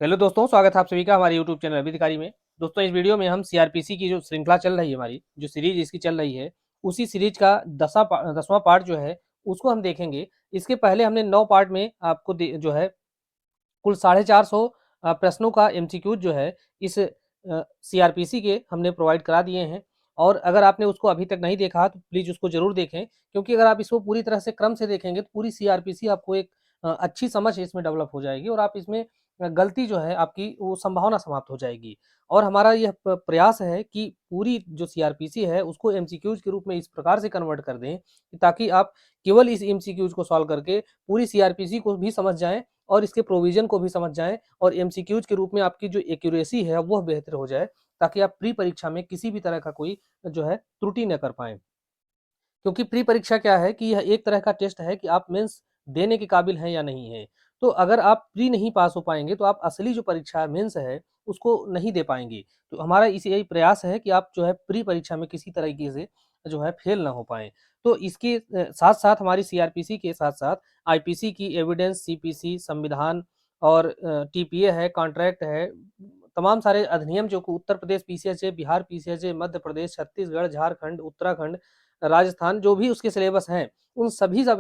Hello दोस्तों, स्वागत है आप सभी का हमारे यूट्यूब चैनल अभिधिकारी में। दोस्तों, इस वीडियो में हम सीआरपीसी की जो श्रृंखला चल रही है, हमारी जो सीरीज इसकी चल रही है, उसी सीरीज का 10वां पार्ट जो है उसको हम देखेंगे। इसके पहले हमने 9 पार्ट में आपको जो है कुल 450 प्रश्नों का एमसीक्यू जो है इस सीआरपीसी के हमने प्रोवाइड करा दिए हैं। और अगर आपने उसको अभी तक नहीं देखा तो प्लीज़ उसको ज़रूर देखें, क्योंकि अगर आप इसको पूरी तरह से क्रम से देखेंगे तो पूरी सीआरपीसी आपको एक अच्छी समझ इसमें डेवलप हो जाएगी और आप इसमें गलती जो है आपकी वो संभावना समाप्त हो जाएगी। और हमारा यह प्रयास है कि पूरी जो सीआरपीसी है उसको एमसीक्यूज के रूप में इस प्रकार से कन्वर्ट कर दें ताकि आप केवल इस एमसीक्यूज को सॉल्व करके पूरी सीआरपीसी को भी समझ जाएं और इसके प्रोविजन को भी समझ जाएं और एमसीक्यूज के रूप में आपकी जो एक्यूरेसी है वह बेहतर हो जाए, ताकि आप प्री परीक्षा में किसी भी तरह का कोई जो है त्रुटि न कर पाए। क्योंकि प्री परीक्षा क्या है कि यह एक तरह का टेस्ट है कि आप मेंस देने के काबिल हैं या नहीं है। तो अगर आप प्री नहीं पास हो पाएंगे तो आप असली जो परीक्षा मेंस है उसको नहीं दे पाएंगे। तो हमारा इस यही प्रयास है कि आप जो है प्री परीक्षा में किसी तरीके से जो है फेल ना हो पाए। तो इसके साथ साथ हमारी सीआरपीसी के साथ साथ आईपीसी की एविडेंस, सीपीसी, संविधान और टीपीए है, कॉन्ट्रैक्ट है, तमाम सारे अधिनियम जो उत्तर प्रदेश पीसीएच है, बिहार पीसीएच है, मध्य प्रदेश, छत्तीसगढ़, झारखंड, उत्तराखंड, राजस्थान, जो भी उसके सिलेबस हैं उन सभी सब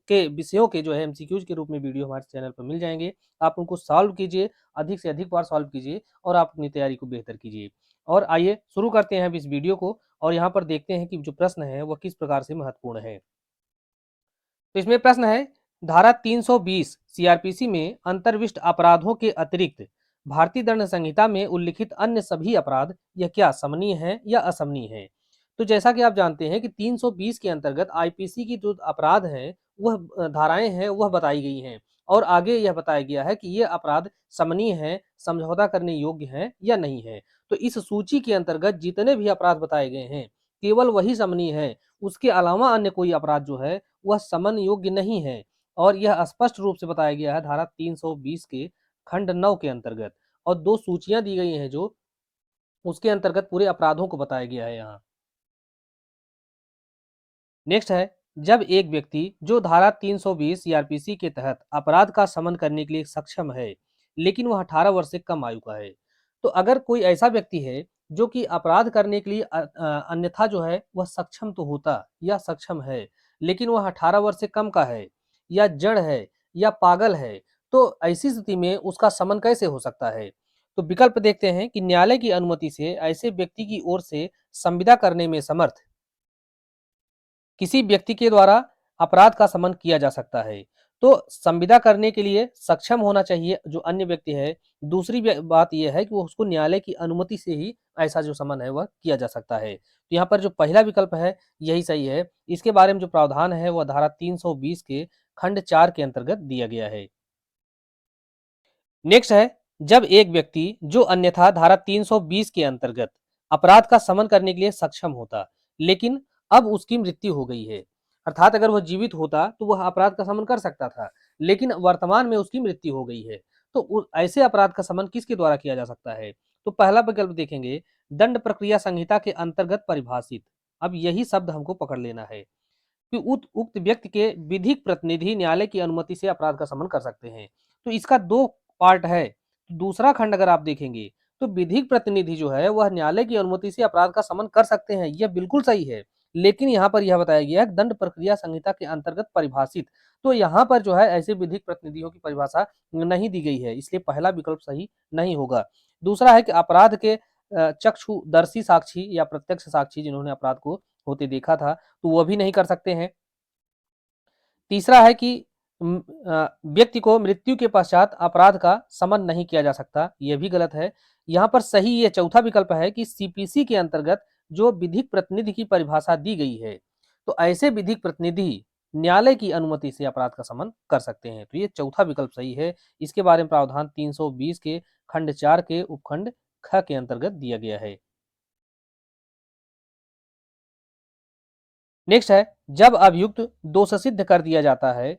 के विषयों के जो है एमसीक्यूज के रूप में वीडियो हमारे चैनल पर मिल जाएंगे। आप उनको सॉल्व कीजिए, अधिक से अधिक बार सॉल्व कीजिए और आप अपनी तैयारी को बेहतर कीजिए। और आइए शुरू करते हैं अब इस वीडियो को और यहाँ पर देखते हैं कि जो प्रश्न है वह किस प्रकार से महत्वपूर्ण है। तो इसमें प्रश्न है, धारा 320 सीआरपीसी में अंतर्विष्ट अपराधों के अतिरिक्त भारतीय दंड संहिता में उल्लिखित अन्य सभी अपराध यह क्या समनीय है या असमनीय है। तो जैसा कि आप जानते हैं कि 320 के अंतर्गत आईपीसी की जो अपराध हैं वह धाराएं हैं वह बताई गई हैं और आगे यह बताया गया है कि ये अपराध समनीय हैं, समझौता करने योग्य हैं या नहीं है। तो इस सूची के अंतर्गत जितने भी अपराध बताए गए हैं केवल वही समनीय है, उसके अलावा अन्य कोई अपराध जो है वह समन योग्य नहीं है। और यह स्पष्ट रूप से बताया गया है धारा 320 के खंड 9 के अंतर्गत। और 2 सूचियां दी गई हैं जो उसके अंतर्गत पूरे अपराधों को बताया गया है यहाँ। नेक्स्ट है, जब एक व्यक्ति जो धारा 320 सीआरपीसी के तहत अपराध का समन करने के लिए सक्षम है लेकिन वह 18 वर्ष से कम आयु का है। तो अगर कोई ऐसा व्यक्ति है जो कि अपराध करने के लिए अन्यथा जो है वह सक्षम तो होता या सक्षम है लेकिन वह 18 वर्ष से कम का है या जड़ है या पागल है, तो ऐसी स्थिति में उसका समन कैसे हो सकता है। तो विकल्प देखते हैं कि न्यायालय की अनुमति से ऐसे व्यक्ति की ओर से संविदा करने में समर्थ किसी व्यक्ति के द्वारा अपराध का समन किया जा सकता है। तो संविदा करने के लिए सक्षम होना चाहिए जो अन्य व्यक्ति है। दूसरी बात यह है कि वो उसको न्यायालय की अनुमति से ही ऐसा जो समन है वह किया जा सकता है। तो यहाँ पर जो पहला विकल्प है यही सही है। इसके बारे में जो प्रावधान है वह धारा 320 के खंड 4 के अंतर्गत दिया गया है। नेक्स्ट है, जब एक व्यक्ति जो अन्यथा धारा 320 के अंतर्गत अपराध का समन करने के लिए सक्षम होता लेकिन अब उसकी मृत्यु हो गई है, अर्थात अगर वह जीवित होता तो वह अपराध का समन कर सकता था लेकिन वर्तमान में उसकी मृत्यु हो गई है, तो ऐसे अपराध का समन किसके द्वारा किया जा सकता है। तो पहला विकल्प देखेंगे, दंड प्रक्रिया संहिता के अंतर्गत परिभाषित। अब यही शब्द हमको पकड़ लेना है कि उक्त व्यक्ति के विधिक प्रतिनिधि न्यायालय की अनुमति से अपराध का समन कर सकते हैं। तो इसका 2 पार्ट है। दूसरा खंड अगर आप देखेंगे तो विधिक प्रतिनिधि जो है वह न्यायालय की अनुमति से अपराध का समन कर सकते हैं, यह बिल्कुल सही है। लेकिन यहाँ पर यह बताया गया है दंड प्रक्रिया संहिता के अंतर्गत परिभाषित। तो यहाँ पर जो है ऐसे विधिक प्रतिनिधियों की परिभाषा नहीं दी गई है, इसलिए पहला विकल्प सही नहीं होगा। दूसरा है कि अपराध के चक्षुदर्शी साक्षी या प्रत्यक्ष साक्षी जिन्होंने अपराध को होते देखा था तो वह भी नहीं कर सकते हैं। तीसरा है कि व्यक्ति को मृत्यु के पश्चात अपराध का समन नहीं किया जा सकता, यह भी गलत है। यहाँ पर सही ये चौथा विकल्प है कि सीपीसी के अंतर्गत जो विधिक प्रतिनिधि की परिभाषा दी गई है तो ऐसे विधिक प्रतिनिधि न्यायालय की अनुमति से अपराध का समन कर सकते हैं। तो ये चौथा विकल्प सही है। इसके बारे में प्रावधान 320 के खंड 4 के उपखंड ख के अंतर्गत दिया गया है। नेक्स्ट है, जब अभियुक्त दोष सिद्ध कर दिया जाता है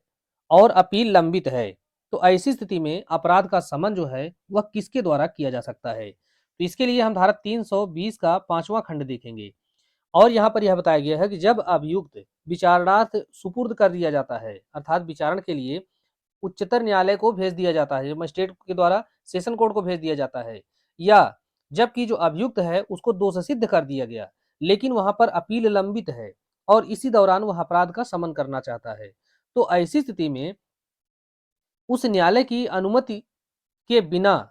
और अपील लंबित है तो ऐसी स्थिति में अपराध का समन जो है वह किसके द्वारा किया जा सकता है। तो इसके लिए हम धारा 320 का 5वां खंड देखेंगे और यहाँ पर यह बताया गया है कि जब अभियुक्त विचारणार्थ सुपुर्द कर दिया जाता है, अर्थात विचारण के लिए उच्चतर न्यायालय को भेज दिया जाता है, मजिस्ट्रेट के द्वारा सेशन कोर्ट को भेज दिया जाता है, या जबकि जो अभियुक्त है उसको दोष सिद्ध कर दिया गया लेकिन वहां पर अपील लंबित है और इसी दौरान वह अपराध का समन करना चाहता है, तो ऐसी स्थिति में उस न्यायालय की अनुमति के बिना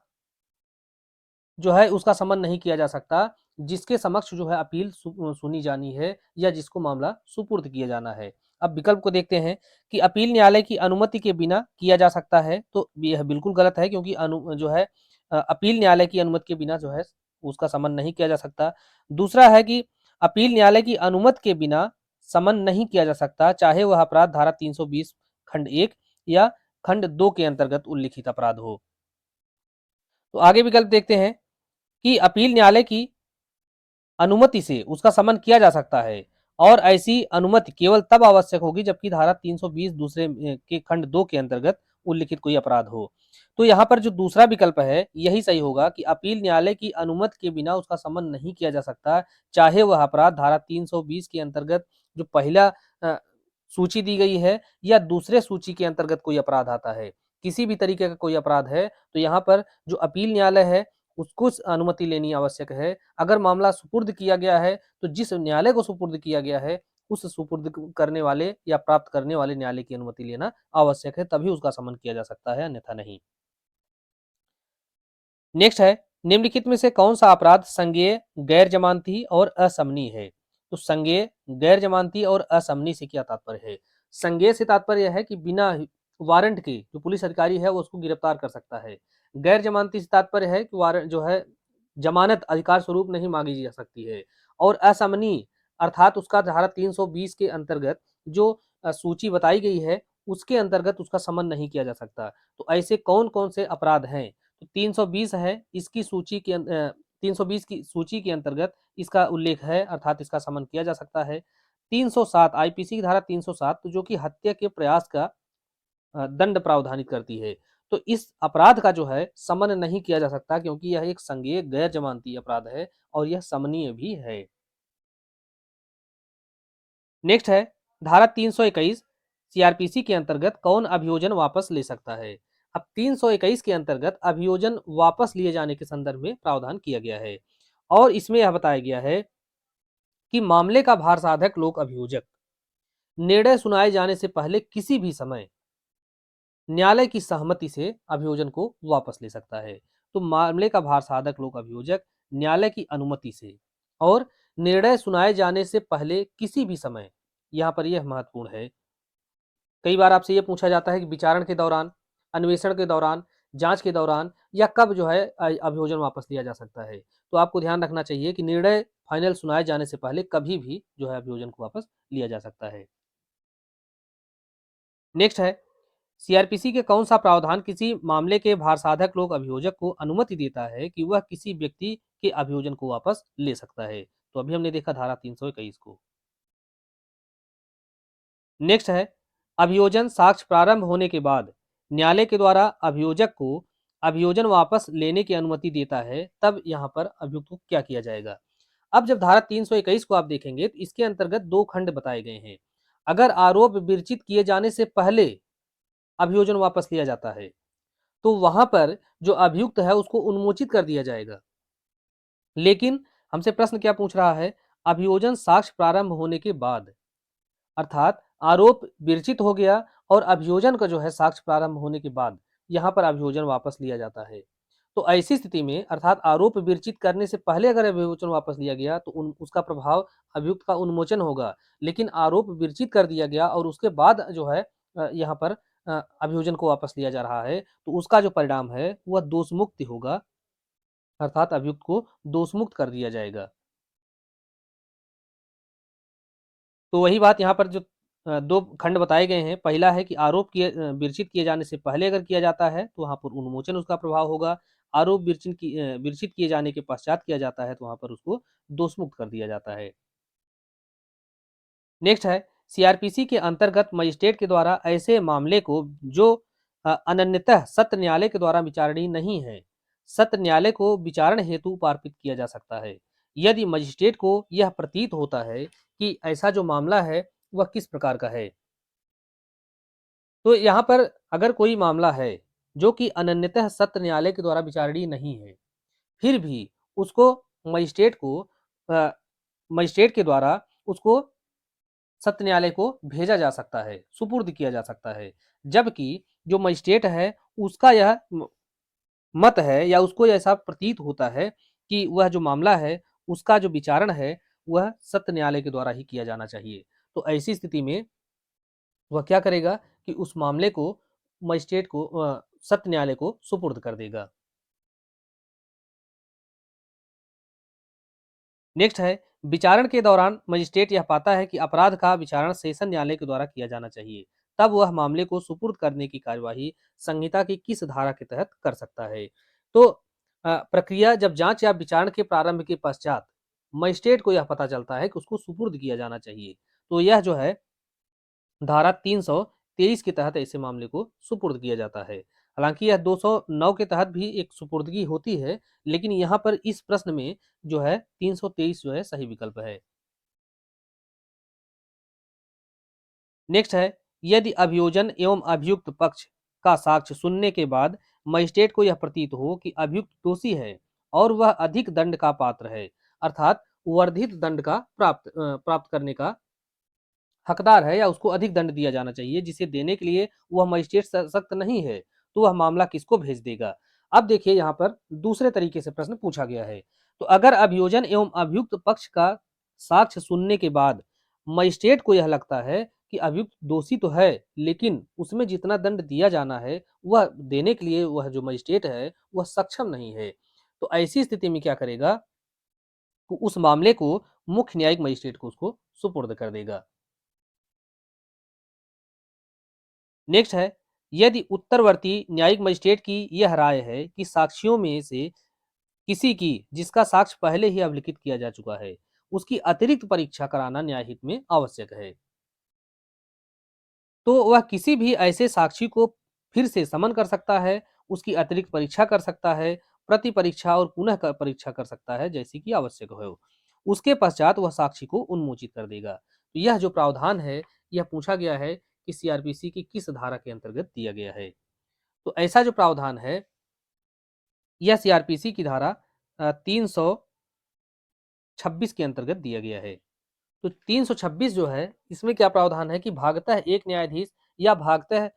जो है उसका समन नहीं किया जा सकता, जिसके समक्ष जो है अपील सुनी जानी है या जिसको मामला सुपुर्द किया जाना है। अब विकल्प को देखते हैं कि अपील न्यायालय की अनुमति के बिना किया जा सकता है, तो यह बिल्कुल गलत है क्योंकि जो है अपील न्यायालय की अनुमति के बिना जो है उसका समन नहीं किया जा सकता। दूसरा है कि अपील न्यायालय की अनुमति के बिना समन नहीं किया जा सकता, चाहे वह अपराध धारा 320 खंड 1 या खंड 2 के अंतर्गत उल्लिखित अपराध हो। तो आगे विकल्प देखते हैं कि अपील न्यायालय की अनुमति से उसका समन किया जा सकता है और ऐसी अनुमति केवल तब आवश्यक होगी जबकि धारा 320 दूसरे के खंड 2 के अंतर्गत उल्लिखित कोई अपराध हो। तो यहाँ पर जो दूसरा विकल्प है यही सही होगा कि अपील न्यायालय की अनुमति के बिना उसका समन नहीं किया जा सकता, चाहे वह अपराध धारा 320 के अंतर्गत जो पहला सूची दी गई है या दूसरे सूची के अंतर्गत कोई अपराध आता है, किसी भी तरीके का कोई अपराध है तो यहाँ पर जो अपील न्यायालय है उसको अनुमति लेनी आवश्यक है। अगर मामला सुपुर्द किया गया है तो जिस न्यायालय को सुपुर्द किया गया है उस सुपुर्द करने वाले या प्राप्त करने वाले न्यायालय की अनुमति लेना आवश्यक है, तभी उसका समन किया जा सकता है, अन्यथा नहीं। नेक्स्ट है, निम्नलिखित में से कौन सा अपराध संज्ञेय, गैर जमानती और असमनीय है? तो संज्ञेय, गैर जमानती और असमनीय से क्या तात्पर्य है? संज्ञेय से तात्पर्य है कि बिना वारंट के जो पुलिस अधिकारी है वो उसको गिरफ्तार कर सकता है। गैर जमानती से तात्पर्य है कि वारंट जो है जमानत अधिकार स्वरूप नहीं मांगी जा सकती है। और असमनीय अर्थात उसका धारा 320 के अंतर्गत जो सूची बताई गई है उसके अंतर्गत उसका समन नहीं किया जा सकता। तो ऐसे कौन कौन से अपराध हैं? तो 320 है, इसकी सूची के 320 की सूची के अंतर्गत इसका उल्लेख है, अर्थात इसका समन किया जा सकता है। 307 आईपीसी की धारा 307 जो कि हत्या के प्रयास का दंड प्रावधानित करती है, तो इस अपराध का जो है समन नहीं किया जा सकता क्योंकि यह एक संज्ञेय गैर जमानती अपराध है और यह समनीय भी है। नेक्स्ट है, धारा 321 सीआरपीसी के अंतर्गत कौन अभियोजन वापस ले सकता है? अब 321 के अंतर्गत अभियोजन वापस लिए जाने के संदर्भ में प्रावधान किया गया है और इसमें यह बताया गया है कि मामले का भार साधक लोक अभियोजक निर्णय सुनाए जाने से पहले किसी भी समय न्यायालय की सहमति से अभियोजन को वापस ले सकता है। तो मामले का भार साधक लोक अभियोजक न्यायालय की अनुमति से और निर्णय सुनाए जाने से पहले किसी भी समय, यहाँ पर यह महत्वपूर्ण है। कई बार आपसे यह पूछा जाता है कि विचारण के दौरान, अन्वेषण के दौरान, जांच के दौरान या कब जो है अभियोजन वापस लिया जा सकता है। तो आपको ध्यान रखना चाहिए कि निर्णय फाइनल सुनाए जाने से पहले कभी भी जो है अभियोजन को वापस लिया जा सकता है। नेक्स्ट है, सीआरपीसी के कौन सा प्रावधान किसी मामले के भारसाधक लोक अभियोजक को अनुमति देता है कि वह किसी व्यक्ति के अभियोजन को वापस ले सकता है? तो अभी हमने देखा धारा 321 को। नेक्स्ट है, अभियोजन साक्ष्य प्रारंभ होने के बाद न्यायालय के द्वारा अभियोजक को अभियोजन वापस लेने की अनुमति देता है, तब यहाँ पर अभियुक्त को क्या किया जाएगा? अब जब धारा 321 को आप देखेंगे तो इसके अंतर्गत दो खंड बताए गए हैं। अगर आरोप विरचित किए जाने से पहले अभियोजन वापस लिया जाता है तो वहां पर जो अभियुक्त है उसको उन्मोचित कर दिया जाएगा। लेकिन हमसे प्रश्न क्या पूछ रहा है? अभियोजन साक्ष्य प्रारंभ होने के बाद, अर्थात आरोप विरचित हो गया और अभियोजन का जो है साक्ष्य प्रारंभ होने के बाद यहाँ पर अभियोजन वापस लिया जाता है। तो ऐसी स्थिति में अर्थात आरोप विरचित करने से पहले अगर अभियोजन वापस लिया गया तो उसका प्रभाव अभियुक्त का उन्मोचन होगा। लेकिन आरोप विरचित कर दिया गया और उसके बाद जो है यहाँ पर अभियोजन को वापस लिया जा रहा है तो उसका जो परिणाम है वह दोष मुक्ति होगा, अर्थात अभियुक्त को दोष मुक्त कर दिया जाएगा। तो वही बात यहाँ पर जो दो खंड बताए गए हैं, पहला है कि आरोप विरचित किए जाने से पहले अगर किया जाता है तो वहां पर उन्मोचन उसका प्रभाव होगा। आरोप विरचित किए जाने के पश्चात किया जाता है तो वहां पर उसको दोष मुक्त कर दिया जाता है। नेक्स्ट है, सीआरपीसी के अंतर्गत मजिस्ट्रेट के द्वारा ऐसे मामले को जो अनन्यतः सत्र न्यायालय के द्वारा विचारणीय नहीं है, सत्र न्यायालय को विचारण हेतु पार्पित किया जा सकता है यदि मजिस्ट्रेट को यह प्रतीत होता है कि ऐसा जो मामला है वह किस प्रकार का है। तो यहाँ पर अगर कोई मामला है जो कि अनन्यतः सत्र न्यायालय के द्वारा विचारणीय नहीं है, फिर भी उसको मजिस्ट्रेट को मजिस्ट्रेट के द्वारा उसको सत्र न्यायालय को भेजा जा सकता है, सुपुर्द किया जा सकता है। जबकि जो मजिस्ट्रेट है उसका यह मत है या उसको ऐसा प्रतीत होता है कि वह जो मामला है उसका जो विचारण है वह सत्र न्यायालय के द्वारा ही किया जाना चाहिए। तो ऐसी स्थिति में वह क्या करेगा कि उस मामले को मजिस्ट्रेट को सत्र न्यायालय को सुपुर्द कर देगा। नेक्स्ट है, विचारण के दौरान मजिस्ट्रेट यह पाता है कि अपराध का विचारण सेशन न्यायालय के द्वारा किया जाना चाहिए, तब वह मामले को सुपुर्द करने की कार्यवाही संहिता की किस धारा के तहत कर सकता है। तो प्रक्रिया जब जांच या विचारण के प्रारंभ के पश्चात मजिस्ट्रेट को यह पता चलता है कि उसको सुपुर्द किया जाना चाहिए, तो यह जो है धारा 323 के तहत ऐसे मामले को सुपुर्द किया जाता है। हालांकि यह 209 के तहत भी एक सुपुर्दगी होती है, लेकिन यहाँ पर इस प्रश्न में जो है 323 जो है सही विकल्प है। नेक्स्ट है, यदि अभियोजन एवं अभियुक्त पक्ष का साक्ष्य सुनने के बाद मजिस्ट्रेट को यह प्रतीत हो कि अभियुक्त दोषी है और वह अधिक दंड का पात्र है, अर्थात वर्धित दंड का प्राप्त करने का हकदार है या उसको अधिक दंड दिया जाना चाहिए, जिसे देने के लिए वह मजिस्ट्रेट सख्त नहीं है, तो वह मामला किसको भेज देगा। अब देखिए यहाँ पर दूसरे तरीके से प्रश्न पूछा गया है। तो अगर अभियोजन एवं अभियुक्त पक्ष का साक्ष्य सुनने के बाद मजिस्ट्रेट को यह लगता है कि अभियुक्त दोषी तो है, लेकिन उसमें जितना दंड दिया जाना है वह देने के लिए वह जो मजिस्ट्रेट है वह सक्षम नहीं है, तो ऐसी स्थिति में क्या करेगा, तो उस मामले को मुख्य न्यायिक मजिस्ट्रेट को उसको सुपुर्द कर देगा। नेक्स्ट है, यदि उत्तरवर्ती न्यायिक मजिस्ट्रेट की यह राय है कि साक्ष्यों में से किसी की जिसका साक्ष्य पहले ही अभिलिखित किया जा चुका है उसकी अतिरिक्त परीक्षा कराना न्यायहित में आवश्यक है, तो वह किसी भी ऐसे साक्षी को फिर से समन कर सकता है, उसकी अतिरिक्त परीक्षा कर सकता है, प्रति परीक्षा और पुनः परीक्षा कर सकता है जैसी कि आवश्यक हो। उसके पश्चात वह साक्षी को उन्मोचित कर देगा। तो यह जो प्रावधान है यह पूछा गया है कि सीआरपीसी की किस धारा के अंतर्गत दिया गया है। तो ऐसा जो प्रावधान है यह सीआरपीसी की धारा 326 के अंतर्गत दिया गया है। तो 326 जो है इसमें क्या प्रावधान है कि भागतः एक न्यायाधीश या भागतः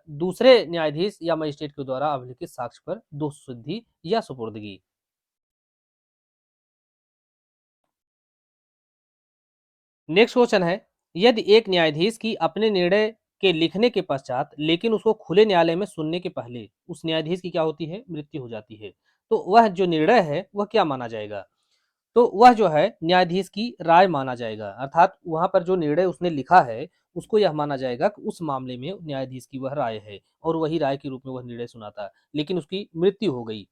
दूसरे न्यायाधीश या मजिस्ट्रेट के द्वारा अभिलिखित साक्ष्य पर दोष सिद्धि या सुपुर्दगी। नेक्स्ट क्वेश्चन है, यदि एक न्यायाधीश की अपने निर्णय के लिखने के पश्चात लेकिन उसको खुले न्यायालय में सुनने के पहले उस न्यायाधीश की क्या होती है, मृत्यु हो जाती है, तो वह जो निर्णय है वह क्या माना जाएगा, तो वह जो है न्यायाधीश की राय माना जाएगा, अर्थात वहां पर जो निर्णय उसने लिखा है उसको यह माना जाएगा कि उस मामले में न्यायाधीश की वह राय है और वही राय के रूप में वह निर्णय सुना था, लेकिन उसकी मृत्यु हो गई।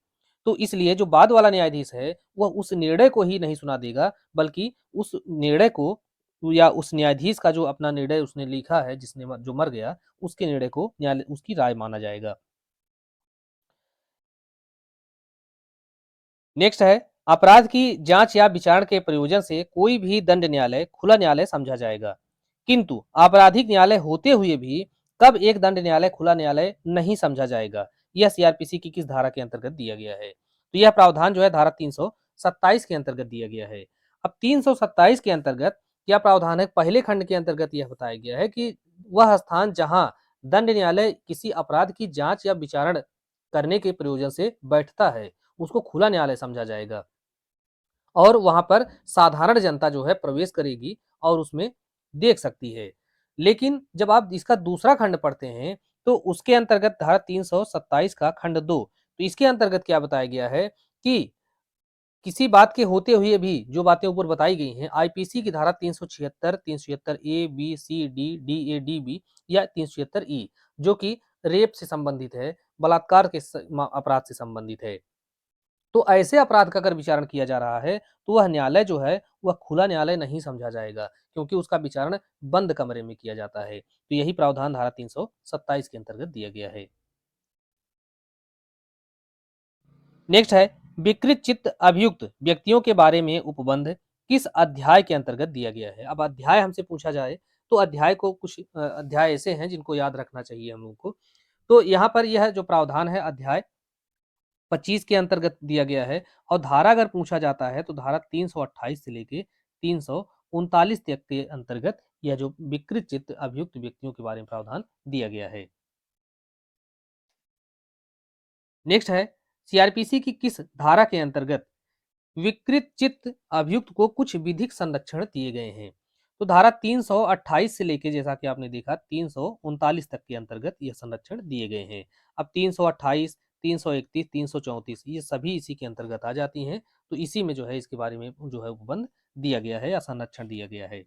तो इसलिए जो बाद वाला न्यायाधीश है वह उस निर्णय को ही नहीं सुना देगा, बल्कि उस निर्णय को या उस न्यायाधीश का जो अपना निर्णय उसने लिखा है जिसने जो मर गया उसके निर्णय को न्यायालय उसकी राय माना जाएगा। नेक्स्ट है, अपराध की जांच या विचारण के प्रयोजन से कोई भी दंड न्यायालय खुला न्यायालय समझा जाएगा, किंतु आपराधिक न्यायालय होते हुए भी कब एक दंड न्यायालय खुला न्यायालय नहीं समझा जाएगा, यह सीआरपीसी की किस धारा के अंतर्गत दिया गया है। तो यह प्रावधान जो है धारा 327 के अंतर्गत दिया गया है। अब 327 के अंतर्गत क्या प्रावधान है, पहले खंड के अंतर्गत यह बताया गया है कि वह स्थान जहां दंड न्यायालय किसी अपराध की जांच या विचारण करने के प्रयोजन से बैठता है उसको खुला न्यायालय समझा जाएगा और वहां पर साधारण जनता जो है प्रवेश करेगी और उसमें देख सकती है। लेकिन जब आप इसका दूसरा खंड पढ़ते हैं तो उसके अंतर्गत धारा 327 का खंड 2, तो इसके अंतर्गत क्या बताया गया है कि किसी बात के होते हुए भी जो बातें ऊपर बताई गई हैं आईपीसी की धारा 376, 376 A B C D D A D B या 376 ई जो कि रेप से संबंधित है, बलात्कार के अपराध से संबंधित है, तो ऐसे अपराध का अगर विचारण किया जा रहा है तो वह न्यायालय जो है वह खुला न्यायालय नहीं समझा जाएगा, क्योंकि उसका विचारण बंद कमरे में किया जाता है। तो यही प्रावधान धारा 327 के अंतर्गत दिया गया है। नेक्स्ट है, विकृत चित्त अभियुक्त व्यक्तियों के बारे में उपबंध किस अध्याय के अंतर्गत दिया गया है। अब अध्याय हमसे पूछा जाए तो अध्याय को कुछ अध्याय ऐसे हैं जिनको याद रखना चाहिए हम लोग को। तो यहाँ पर यह जो प्रावधान है अध्याय 25 के अंतर्गत दिया गया है। और धारा अगर पूछा जाता है तो धारा 328 से लेके 339 तक के अंतर्गत यह जो विकृत चित्त अभियुक्त व्यक्तियों के बारे में प्रावधान दिया गया है। नेक्स्ट है, सीआरपीसी की किस धारा के अंतर्गत विकृत चित्त अभियुक्त को कुछ विधिक संरक्षण दिए गए हैं? तो धारा 328 से लेके जैसा कि आपने देखा 339 तक के अंतर्गत यह संरक्षण दिए गए हैं। अब 328, 331, 334 ये सभी इसी के अंतर्गत आ जाती हैं। तो इसी में जो है इसके बारे में जो है उपबंध दिया गया है या संरक्षण दिया गया है।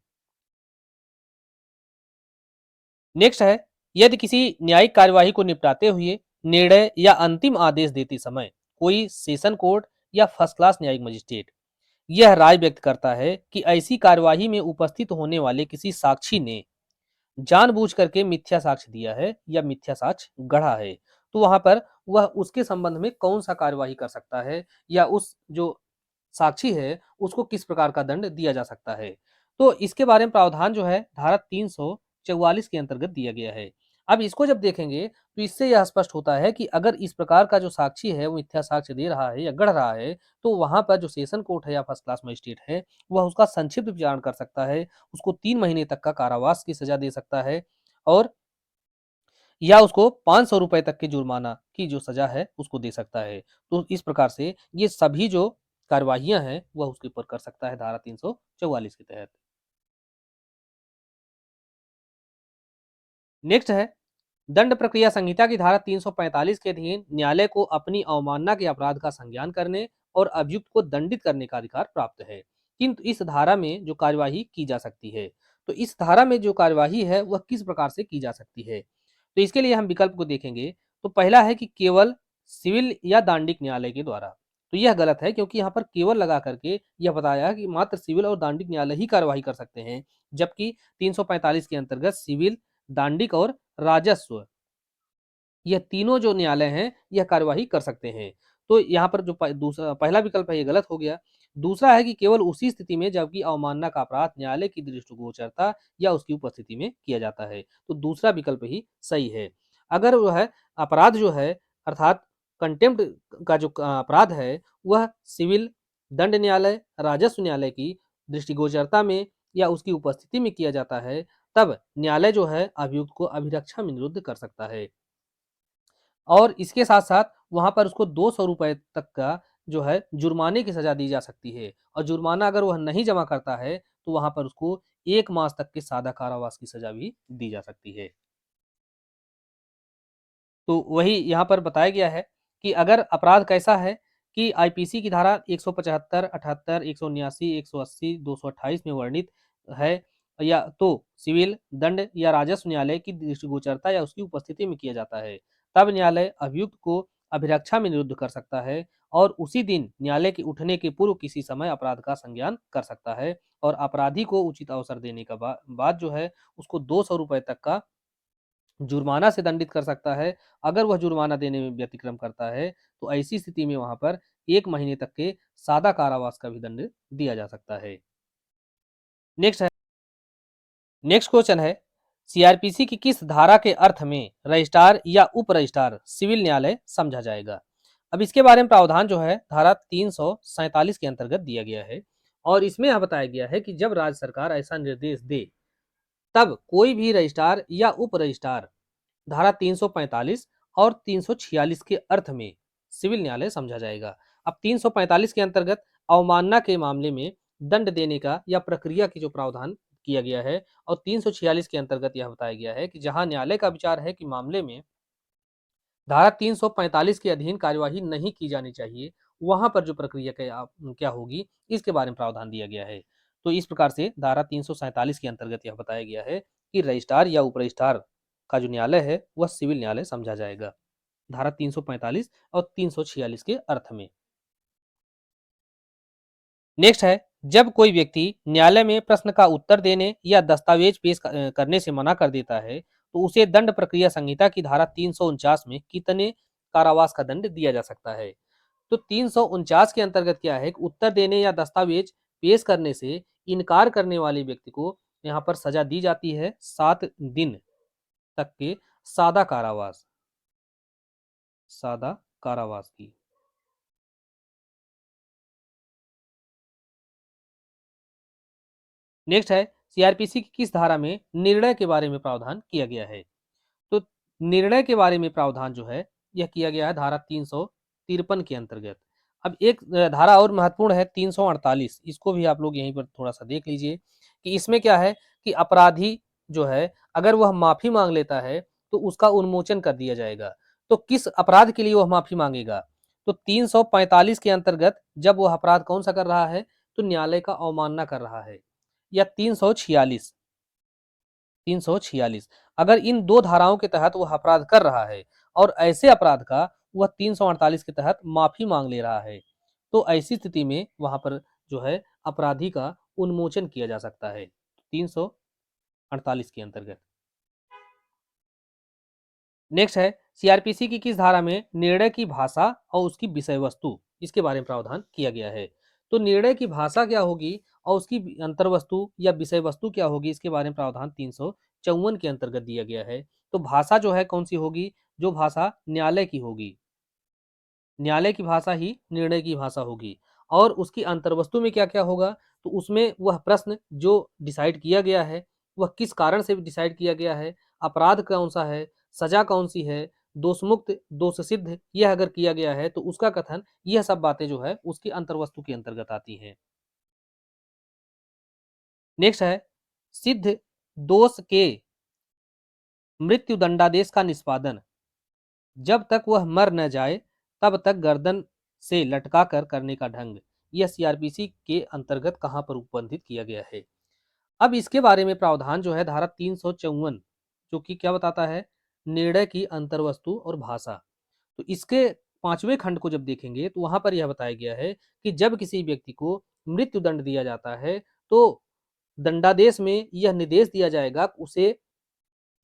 नेक्स्ट है, यदि किसी न्यायिक कार्यवाही को निपटाते हुए निर्णय या अंतिम आदेश देते समय कोई सेशन कोर्ट या फर्स्ट क्लास न्यायिक मजिस्ट्रेट यह राय व्यक्त करता है कि ऐसी कार्यवाही में उपस्थित होने वाले किसी साक्षी ने जानबूझ करके मिथ्या साक्ष्य दिया है या मिथ्या साक्ष्य गढ़ा है, तो वहां पर वह उसके संबंध में कौन सा कार्यवाही कर सकता है या उस जो साक्षी है उसको किस प्रकार का दंड दिया जा सकता है। तो इसके बारे में प्रावधान जो है धारा 344 के अंतर्गत दिया गया है। अब इसको जब देखेंगे तो इससे यह स्पष्ट होता है कि अगर इस प्रकार का जो साक्षी है वो मिथ्या साक्ष्य दे रहा है या गढ़ रहा है, तो वहां पर जो सेशन कोर्ट है या फर्स्ट क्लास मजिस्ट्रेट है वह उसका संक्षिप्त विचारण कर सकता है, उसको 3 महीने तक का कारावास की सजा दे सकता है और या उसको 500 रुपए तक के जुर्माना की जो सजा है उसको दे सकता है। तो इस प्रकार से ये सभी जो कार्यवाहियां हैं वह उसके ऊपर कर सकता है धारा 344 के तहत। नेक्स्ट है, दंड प्रक्रिया संहिता की धारा 345 के अधीन न्यायालय को अपनी अवमानना के अपराध का संज्ञान करने और अभियुक्त को दंडित करने का अधिकार प्राप्त है। किंतु इस धारा में जो कार्यवाही की जा सकती है, तो इस धारा में जो कार्यवाही है वह किस प्रकार से की जा सकती है? तो इसके लिए हम विकल्प को देखेंगे। तो पहला है कि केवल सिविल या दांडिक न्यायालय के द्वारा। तो यह गलत है क्योंकि यहाँ पर केवल लगा करके यह बताया कि मात्र सिविल और दांडिक न्यायालय ही कार्यवाही कर सकते हैं, जबकि 345 के अंतर्गत सिविल, दांडिक और राजस्व यह तीनों जो न्यायालय हैं यह कार्यवाही कर सकते हैं। तो यहाँ पर जो दूसरा पहला विकल्प है ये गलत हो गया। दूसरा है कि केवल उसी स्थिति में जबकि अवमानना का अपराध न्यायालय की दृष्टिगोचरता या उसकी उपस्थिति में किया जाता है। तो दूसरा विकल्प ही सही है। अगर वह है अपराध जो है अर्थात कंटेम्प्ट का जो अपराध है वह सिविल, दंड न्यायालय, राजस्व न्यायालय की दृष्टिगोचरता में या उसकी उपस्थिति में किया जाता है, तब न्यायालय जो है अभियुक्त को अभिरक्षा में निरुद्ध कर सकता है। और इसके साथ-साथ वहाँ पर उसको 200 रुपए तक का जो है जुर्माने की सज़ा दी जा सकती है और जुर्माना अगर वह नहीं जमा करता है, तो वहाँ पर उसको 1 मास तक के सादा कारावास की सज़ा भी दी जा सकती है। तो वही यहाँ पर बताया गया है कि अगर अपराध कैसा है कि आईपीसी की धारा 175, 78, 179, 180, 228 में वर्णित है या तो सिविल, दंड या राजस्व न्यायालय की दृष्टिगोचरता या उसकी उपस्थिति में किया जाता है, तब न्यायालय अभियुक्त को अभिरक्षा में निरुद्ध कर सकता है और उसी दिन न्यायालय के उठने के पूर्व किसी समय अपराध का संज्ञान कर सकता है और अपराधी को उचित अवसर देने का बाद जो है उसको 200 रुपए तक का जुर्माना से दंडित कर सकता है। अगर वह जुर्माना देने में व्यतिक्रम करता है, तो ऐसी स्थिति में वहाँ पर 1 महीने तक के सादा कारावास का भी दंड दिया जा सकता है। नेक्स्ट है, नेक्स्ट क्वेश्चन है, सीआरपीसी की किस धारा के अर्थ में रजिस्ट्रार या उप रजिस्ट्रार सिविल न्यायालय समझा जाएगा? अब इसके बारे में प्रावधान जो है धारा 347 के अंतर्गत दिया गया है और इसमें यह बताया गया है कि जब राज्य सरकार ऐसा निर्देश दे, तब कोई भी रजिस्ट्रार या उप रजिस्ट्रार धारा 345 और 346 के अर्थ में सिविल न्यायालय समझा जाएगा। अब 345 के अंतर्गत अवमानना के मामले में दंड देने का या प्रक्रिया की जो प्रावधान किया गया है और 346 के अंतर्गत यह बताया गया है कि जहां न्यायालय का विचार है कि मामले में धारा 345 के अधीन कार्यवाही नहीं की जानी चाहिए, वहां पर जो प्रक्रिया क्या होगी इसके बारे में प्रावधान दिया गया है। तो इस प्रकार से धारा 347 के अंतर्गत यह बताया गया है कि रजिस्ट्रार या उप रजिस्ट्रार का जो न्यायालय है वह सिविल न्यायालय समझा जाएगा धारा 345 और 346 के अर्थ में। नेक्स्ट है, जब कोई व्यक्ति न्यायालय में प्रश्न का उत्तर देने या दस्तावेज पेश करने से मना कर देता है, तो उसे दंड प्रक्रिया संहिता की धारा 349 में कितने कारावास का दंड दिया जा सकता है? तो 349 के अंतर्गत क्या है कि उत्तर देने या दस्तावेज पेश करने से इनकार करने वाले व्यक्ति को यहाँ पर सजा दी जाती है 7 दिन तक के सादा कारावास। सादा कारावास की। नेक्स्ट है, सीआरपीसी की किस धारा में निर्णय के बारे में प्रावधान किया गया है? तो निर्णय के बारे में प्रावधान जो है यह किया गया है धारा 353 के अंतर्गत। अब एक धारा और महत्वपूर्ण है 348, इसको भी आप लोग यहीं पर थोड़ा सा देख लीजिए कि इसमें क्या है कि अपराधी जो है अगर वह माफी मांग लेता है तो उसका उन्मोचन कर दिया जाएगा। तो किस अपराध के लिए वह माफी मांगेगा? तो 345 के अंतर्गत जब वह अपराध कौन सा कर रहा है? तो न्यायालय का अवमानना कर रहा है। या 346, 346 अगर इन दो धाराओं के तहत वह अपराध कर रहा है और ऐसे अपराध का वह 348 के तहत माफी मांग ले रहा है, तो ऐसी स्थिति में वहां पर जो है अपराधी का उन्मोचन किया जा सकता है 348 के अंतर्गत। नेक्स्ट है, सीआरपीसी की किस धारा में निर्णय की भाषा और उसकी विषय वस्तु इसके बारे में प्रावधान किया गया है? तो निर्णय की भाषा क्या होगी और उसकी अंतर्वस्तु या विषय वस्तु क्या होगी इसके बारे में प्रावधान 354 के अंतर्गत दिया गया है। तो भाषा जो है कौन सी होगी? जो भाषा न्यायालय की होगी, न्यायालय की भाषा ही निर्णय की भाषा होगी। और उसकी अंतर्वस्तु में क्या क्या होगा? तो उसमें वह प्रश्न जो डिसाइड किया गया है वह किस कारण से डिसाइड किया गया है, अपराध कौन सा है, सजा कौन सी है, दोष मुक्त दोष सिद्ध यह अगर किया गया है तो उसका कथन, यह सब बातें जो है उसकी अंतर्वस्तु के अंतर्गत आती हैं। नेक्स्ट है, सिद्ध दोष के मृत्यु दंडादेश का निष्पादन जब तक वह मर न जाए तब तक गर्दन से लटका कर करने का ढंग, यह सीआरपीसी के अंतर्गत कहां पर उपबंधित किया गया है? अब इसके बारे में प्रावधान जो है धारा 354 जो कि क्या बताता है? निर्णय की अंतर्वस्तु और भाषा। तो इसके पांचवें खंड को जब देखेंगे तो वहां पर यह बताया गया है कि जब किसी व्यक्ति को मृत्यु दंड दिया जाता है तो दंडादेश में यह निर्देश दिया जाएगा कि उसे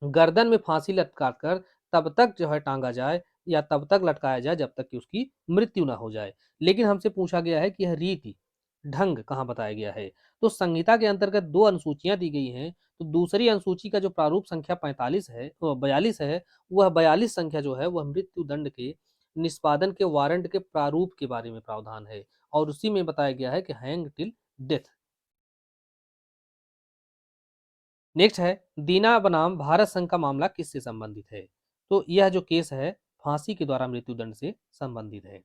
गर्दन में फांसी लटकाकर तब तक जो है टांगा जाए या तब तक लटकाया जाए जब तक कि उसकी मृत्यु ना हो जाए। लेकिन हमसे पूछा गया है कि यह रीति ढंग कहाँ बताया गया है? तो संहिता के अंतर्गत दो अनुसूचियां दी गई हैं। तो दूसरी अनुसूची का जो प्रारूप संख्या 45 है 42 है, वह 42 संख्या जो है वह मृत्यु दंड के निष्पादन के वारंट के प्रारूप के बारे में प्रावधान है और उसी में बताया गया है कि हैंग टिल डेथ। नेक्स्ट है, दीना बनाम भारत संघ का मामला किससे संबंधित है? तो यह जो केस है फांसी के द्वारा मृत्युदंड से संबंधित है।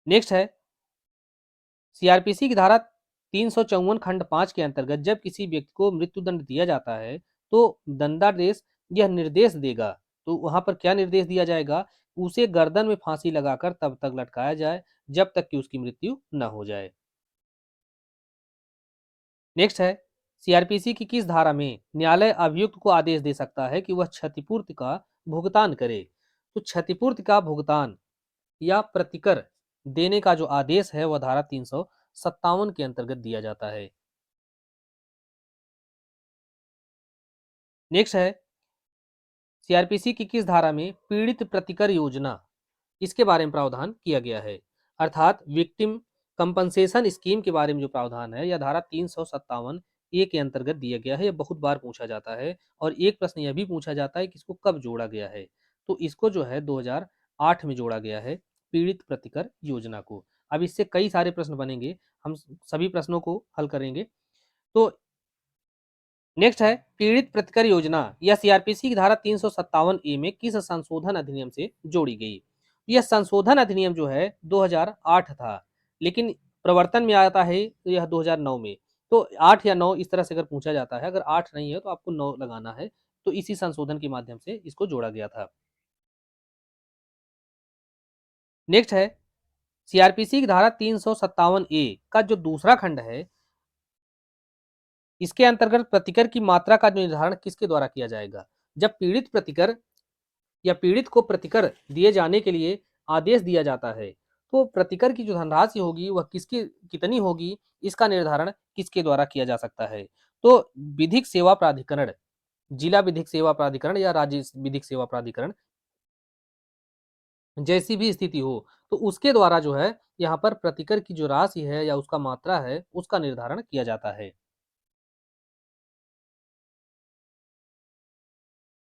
नेक्स्ट है, सीआरपीसी की धारा 354 खंड 5 के अंतर्गत जब किसी व्यक्ति को मृत्युदंड दिया जाता है तो दंडादेश यह निर्देश देगा। तो वहां पर क्या निर्देश दिया जाएगा? उसे गर्दन में फांसी लगाकर तब तक लटकाया जाए जब तक कि उसकी मृत्यु न हो जाए। नेक्स्ट है, सीआरपीसी की किस धारा में न्यायालय अभियुक्त को आदेश दे सकता है कि वह क्षतिपूर्ति का भुगतान करे? तो क्षतिपूर्ति का भुगतान या प्रतिकर देने का जो आदेश है वह धारा 357 के अंतर्गत दिया जाता है। नेक्स्ट है, सीआरपीसी की किस धारा में पीड़ित प्रतिकर योजना इसके बारे में प्रावधान किया गया है? अर्थात विक्टिम कंपनसेशन स्कीम के बारे में जो प्रावधान है यह धारा 357 ए के अंतर्गत दिया गया है। यह बहुत बार पूछा जाता है और एक प्रश्न यह भी पूछा जाता है कि इसको कब जोड़ा गया है? तो इसको जो है 2008 में जोड़ा गया है पीड़ित प्रतिकर योजना को। अब इससे कई सारे प्रश्न बनेंगे, हम सभी प्रश्नों को हल करेंगे। तो नेक्स्ट है, पीड़ित प्रतिकर योजना यह सीआरपीसी की धारा 357 ए में किस संशोधन अधिनियम से जोड़ी गई? यह संशोधन अधिनियम जो है 2008 था, लेकिन प्रवर्तन में आता है तो यह 2009 में। तो 8 या 9 इस तरह से अगर पूछा जाता है, अगर 8 नहीं है तो आपको 9 लगाना है। तो इसी संशोधन के माध्यम से इसको जोड़ा गया था। नेक्स्ट है, सीआरपीसी की धारा 357 ए का जो दूसरा खंड है इसके अंतर्गत प्रतिकर की मात्रा का निर्धारण किसके द्वारा किया जाएगा? जब पीड़ित प्रतिकर या पीड़ित को प्रतिकर दिए जाने के लिए आदेश दिया जाता है तो प्रतिकर की जो धनराशि होगी वह किसकी कितनी होगी इसका निर्धारण किसके द्वारा किया जा सकता है? तो विधिक सेवा प्राधिकरण, जिला विधिक सेवा प्राधिकरण या राज्य विधिक सेवा प्राधिकरण जैसी भी स्थिति हो तो उसके द्वारा जो है यहाँ पर प्रतिकर की जो राशि है या उसका मात्रा है उसका निर्धारण किया जाता है।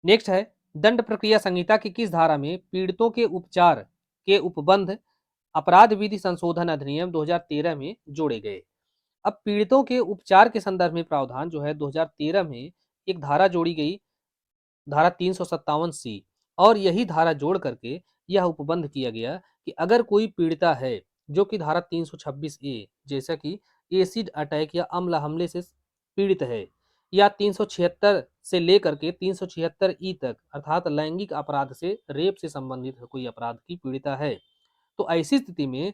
नेक्स्ट है, दंड प्रक्रिया संहिता की किस धारा में पीड़ितों के उपचार के उपबंध अपराध विधि संशोधन अधिनियम 2013 में जोड़े गए? अब पीड़ितों के उपचार के संदर्भ में प्रावधान जो है 2013 में एक धारा जोड़ी गई, धारा 357 सी, और यही धारा जोड़ करके यह उपबंध किया गया कि अगर कोई पीड़िता है जो कि धारा 326 ए जैसा कि एसिड अटैक या अम्ल हमले से पीड़ित है, या 376 से लेकर के 376 ई तक अर्थात लैंगिक अपराध से, रेप से संबंधित कोई अपराध की पीड़िता है, तो ऐसी स्थिति में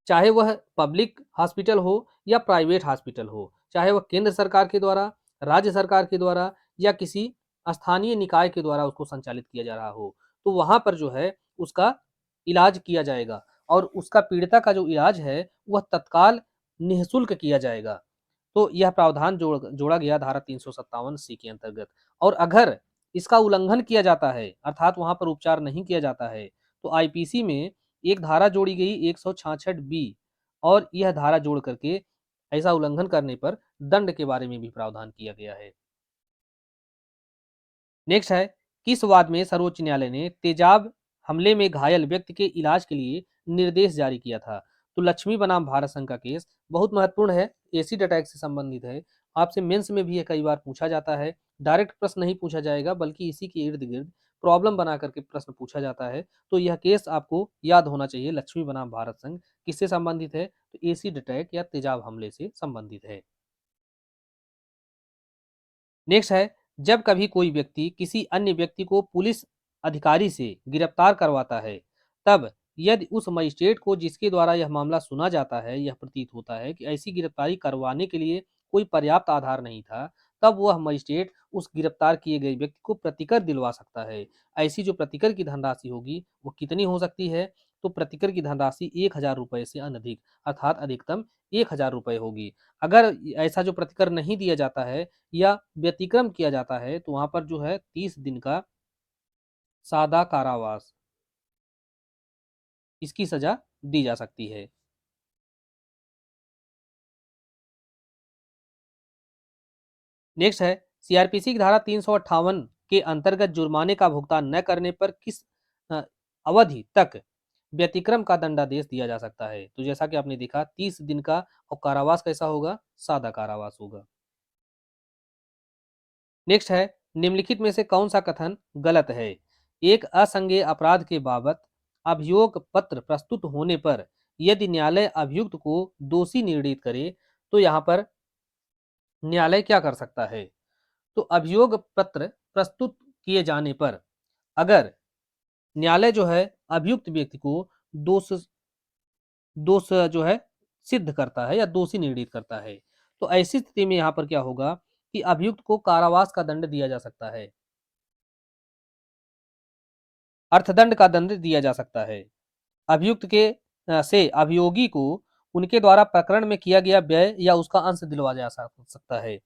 चाहे वह पब्लिक हॉस्पिटल हो या प्राइवेट हॉस्पिटल हो, चाहे वह केंद्र सरकार के द्वारा, राज्य सरकार के द्वारा या किसी स्थानीय निकाय के द्वारा उसको संचालित किया जा रहा हो, तो वहां पर जो है उसका इलाज किया जाएगा और उसका पीड़िता का जो इलाज है वह तत्काल निःशुल्क किया जाएगा। तो यह प्रावधान जोड़ा गया धारा 357 सी के अंतर्गत। और अगर इसका उल्लंघन किया जाता है अर्थात वहां पर उपचार नहीं किया जाता है, तो आईपीसी में एक धारा जोड़ी गई 166 बी, और यह धारा जोड़ करके ऐसा उल्लंघन करने पर दंड के बारे में भी प्रावधान किया गया है। नेक्स्ट है, किस वाद में सर्वोच्च न्यायालय ने तेजाब हमले में घायल व्यक्ति के इलाज के लिए निर्देश जारी किया था? तो लक्ष्मी बनाम भारत संघ का केस बहुत महत्वपूर्ण है, एसिड अटैक से संबंधित है। आपसे मेंस में भी यह कई बार पूछा जाता है। डायरेक्ट प्रश्न नहीं पूछा जाएगा बल्कि इसी के इर्द गिर्द प्रॉब्लम बना करके प्रश्न पूछा जाता है। तो यह केस आपको याद होना चाहिए, लक्ष्मी बनाम भारत संघ किससे संबंधित है? तो एसिड अटैक या तेजाब हमले से संबंधित है। नेक्स्ट है, जब कभी कोई व्यक्ति किसी अन्य व्यक्ति को पुलिस अधिकारी से गिरफ्तार करवाता है, तब यदि उस मजिस्ट्रेट को जिसके द्वारा यह मामला सुना जाता है यह प्रतीत होता है कि ऐसी गिरफ्तारी करवाने के लिए कोई पर्याप्त आधार नहीं था, तब वह मजिस्ट्रेट उस गिरफ्तार किए गए व्यक्ति को प्रतिकर दिलवा सकता है। ऐसी जो प्रतिकर की धनराशि होगी वो कितनी हो सकती है? तो प्रतिकर की धनराशि 1,000 रुपए से अनधिक अर्थात अधिकतम 1,000 रुपए होगी। अगर ऐसा जो प्रतिकर नहीं दिया जाता है या व्यतिक्रम किया जाता है तो वहां पर जो है 30 दिन का सादा कारावास इसकी सजा दी जा सकती है। नेक्स्ट है, सीआरपीसी की धारा 358 के अंतर्गत जुर्माने का भुगतान न करने पर किस अ, अवधि तक व्यतिक्रम का दंडादेश दिया जा सकता है? तो जैसा कि आपने देखा 30 दिन का, और कारावास कैसा होगा? सादा कारावास होगा। नेक्स्ट है, निम्नलिखित में से कौन सा कथन गलत है? एक असंज्ञेय अपराध के बाबत अभियोग पत्र प्रस्तुत होने पर यदि न्यायालय अभियुक्त को दोषी निर्णित करे तो यहाँ पर न्यायालय क्या कर सकता है? तो अभियोग पत्र प्रस्तुत किए जाने पर अगर न्यायालय जो है अभियुक्त व्यक्ति को दोष दोष जो है सिद्ध करता है या दोषी निर्णित करता है, तो ऐसी स्थिति में यहाँ पर क्या होगा कि अभियुक्त को कारावास का दंड दिया जा सकता है, अर्थदंड का दंड दिया जा सकता है। अभियुक्त के से अभियोगी को उनके द्वारा प्रकरण में किया गया व्यय या उसका अंश दिलवा जा सकता है।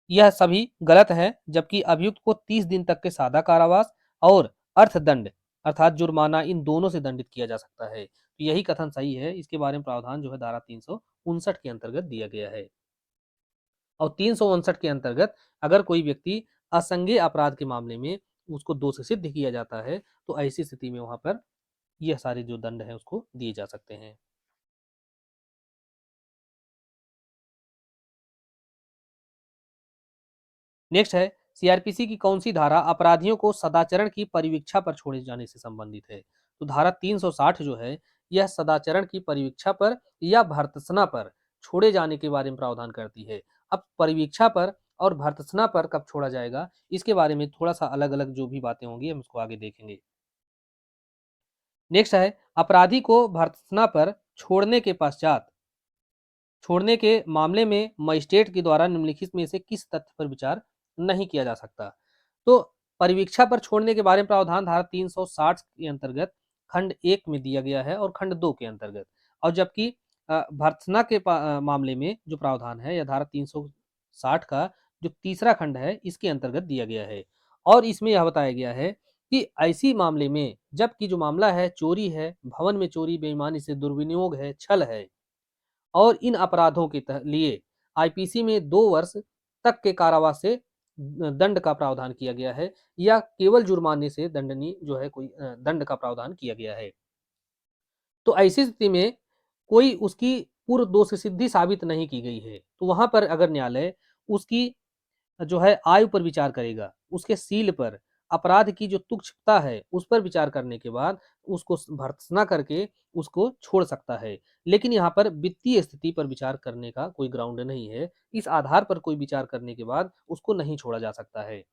यह सभी गलत है, जबकि अभियुक्त को 30 दिन तक के सादा कारावास और अर्थदंड अर्थात जुर्माना इन दोनों से दंडित किया जा सकता है। तो यही कथन सही है। इसके बारे में प्रावधान जो है धारा 359 के अंतर्गत दिया गया है। और 359 के अंतर्गत अगर कोई व्यक्ति असंज्ञेय अपराध के मामले में उसको दोषी सिद्ध किया जाता है तो ऐसी स्थिति में वहां पर यह सारे जो दंड है उसको दिए जा सकते हैं। नेक्स्ट है, सीआरपीसी की कौन सी धारा अपराधियों को सदाचरण की परिवीक्षा पर छोड़े जाने से संबंधित है? तो धारा 360 जो है यह सदाचरण की परिवीक्षा पर या भर्त्सना पर छोड़े जाने के बारे में प्रावधान करती है। अब परिवीक्षा पर और भर्त्सना पर कब छोड़ा जाएगा इसके बारे में थोड़ा सा अलग अलग जो भी बातें होंगी हम इसको आगे देखेंगे। नेक्स्ट है, अपराधी को भर्त्सना पर छोड़ने के मामले में मजिस्ट्रेट के द्वारा निम्नलिखित में से किस तथ्य पर विचार नहीं किया जा सकता? तो परिवीक्षा पर छोड़ने के बारे में प्रावधान धारा 360 के अंतर्गत खंड 1 में दिया गया है और खंड 2 के अंतर्गत, और जबकि भर्त्सना के मामले में जो प्रावधान है यह धारा 360 का जो तीसरा खंड है इसके अंतर्गत दिया गया है। और इसमें यह बताया गया है कि ऐसी मामले में जबकि जो मामला है चोरी है, भवन में चोरी, बेईमानी से दुर्विनियोग है, छल है, और इन अपराधों के लिए आईपीसी में 2 वर्ष तक के कारावास से दंड का प्रावधान किया गया है या केवल जुर्माने से दंडनीय जो है कोई दंड का प्रावधान किया गया है। तो ऐसी स्थिति में कोई उसकी पूर्व दोष सिद्धि साबित नहीं की गई है, तो वहां पर अगर न्यायालय उसकी जो है आयु पर विचार करेगा, उसके सील पर, अपराध की जो तुच्छता है उस पर विचार करने के बाद उसको भर्त्सना करके उसको छोड़ सकता है। लेकिन यहाँ पर वित्तीय स्थिति पर विचार करने का कोई ग्राउंड नहीं है। इस आधार पर कोई विचार करने के बाद उसको नहीं छोड़ा जा सकता है।